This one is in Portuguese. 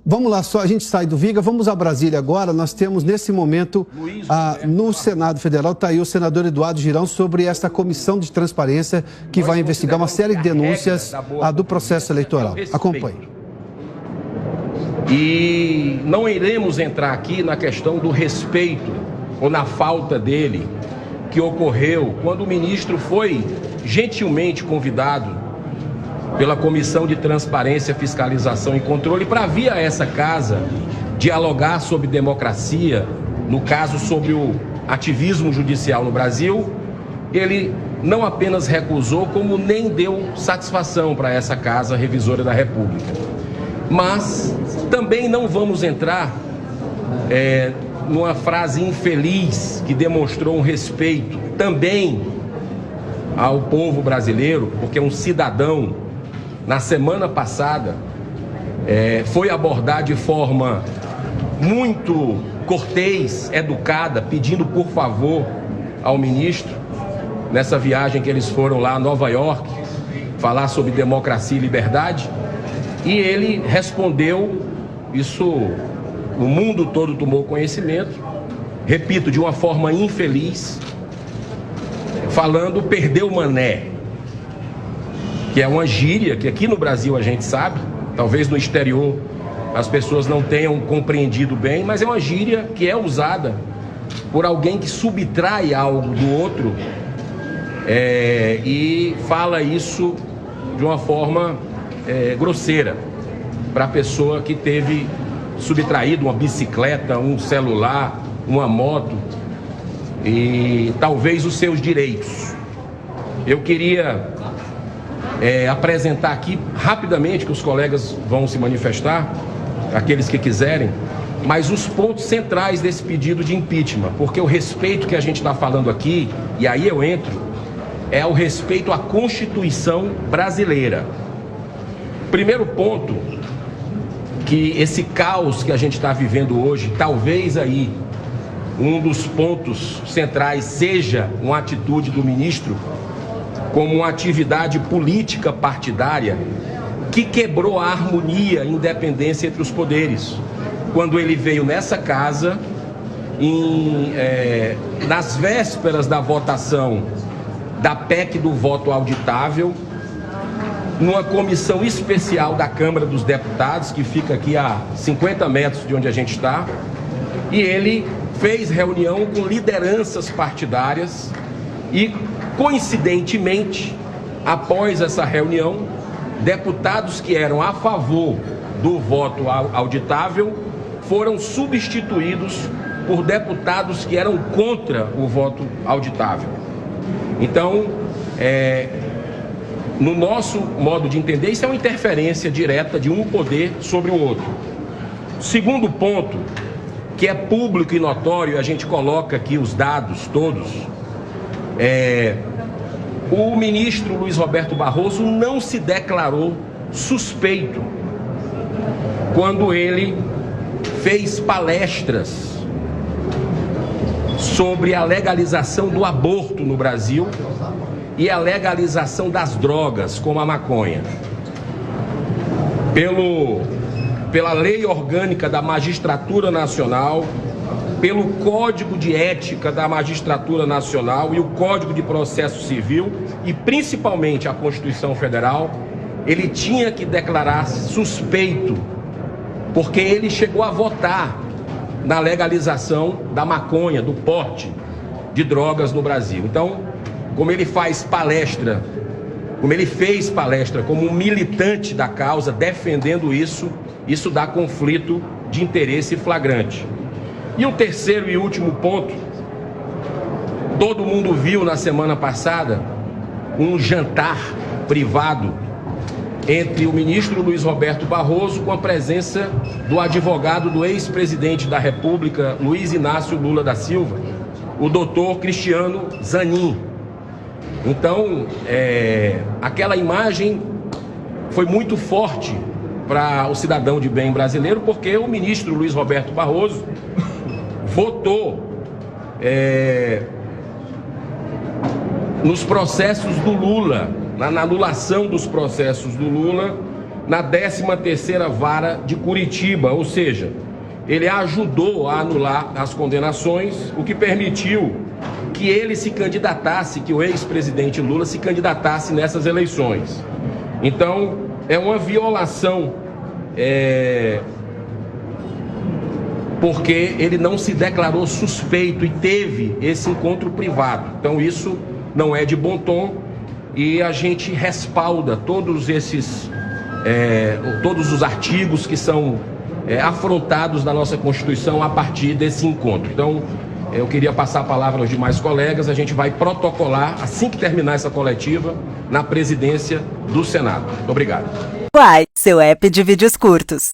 Vamos lá, só a gente sai do Viga, vamos a Brasília agora. Nós temos nesse momento no Senado Federal, está aí o senador Eduardo Girão sobre essa comissão de transparência que vai investigar uma série de denúncias do processo eleitoral. Acompanhe. E não iremos entrar aqui na questão do respeito ou na falta dele que ocorreu quando o ministro foi gentilmente convidado pela Comissão de Transparência, Fiscalização e Controle para vir a essa casa dialogar sobre democracia, no caso sobre o ativismo judicial no Brasil. Ele não apenas recusou, como nem deu satisfação para essa casa revisora da República. Mas também não vamos entrar numa frase infeliz que demonstrou um respeito também ao povo brasileiro, porque um cidadão na semana passada foi abordar de forma muito cortês, educada, pedindo por favor ao ministro, nessa viagem que eles foram lá a Nova York, falar sobre democracia e liberdade, e ele respondeu, isso o mundo todo tomou conhecimento, repito, de uma forma infeliz, falando perdeu mané, que é uma gíria que aqui no Brasil a gente sabe, talvez no exterior as pessoas não tenham compreendido bem, mas é uma gíria que é usada por alguém que subtrai algo do outro e fala isso de uma forma grosseira para a pessoa que teve subtraído uma bicicleta, um celular, uma moto e talvez os seus direitos. Eu queria apresentar aqui rapidamente, que os colegas vão se manifestar, aqueles que quiserem, mas os pontos centrais desse pedido de impeachment, porque o respeito que a gente está falando aqui, e aí eu entro, é o respeito à Constituição brasileira. Primeiro ponto, que esse caos que a gente está vivendo hoje, talvez aí um dos pontos centrais seja uma atitude do ministro como uma atividade política partidária que quebrou a harmonia e independência entre os poderes. Quando ele veio nessa casa, nas vésperas da votação da PEC do voto auditável, numa comissão especial da Câmara dos Deputados, que fica aqui a 50 metros de onde a gente está, e ele fez reunião com lideranças partidárias e, coincidentemente, após essa reunião, deputados que eram a favor do voto auditável foram substituídos por deputados que eram contra o voto auditável. Então, no nosso modo de entender, isso é uma interferência direta de um poder sobre o outro. Segundo ponto, que é público e notório, a gente coloca aqui os dados todos, o ministro Luiz Roberto Barroso não se declarou suspeito quando ele fez palestras sobre a legalização do aborto no Brasil e a legalização das drogas, como a maconha. Pela lei orgânica da Magistratura Nacional, pelo Código de Ética da Magistratura Nacional e o Código de Processo Civil e principalmente a Constituição Federal, ele tinha que declarar suspeito, porque ele chegou a votar na legalização da maconha, do porte de drogas no Brasil. Então, como ele fez palestra como um militante da causa, defendendo isso, isso dá conflito de interesse flagrante. E o terceiro e último ponto, todo mundo viu na semana passada um jantar privado entre o ministro Luiz Roberto Barroso com a presença do advogado do ex-presidente da República, Luiz Inácio Lula da Silva, o doutor Cristiano Zanin. Então, aquela imagem foi muito forte para o cidadão de bem brasileiro, porque o ministro Luiz Roberto Barroso votou nos processos do Lula, na anulação dos processos do Lula, na 13ª Vara de Curitiba, ou seja, ele ajudou a anular as condenações, o que permitiu que ele se candidatasse, que o ex-presidente Lula se candidatasse nessas eleições. Então, é uma violação, porque ele não se declarou suspeito e teve esse encontro privado. Então, isso não é de bom tom e a gente respalda todos os artigos que são afrontados na nossa Constituição a partir desse encontro. Então, eu queria passar a palavra aos demais colegas, a gente vai protocolar, assim que terminar essa coletiva, na presidência do Senado. Muito obrigado. Uai, seu app de vídeos curtos.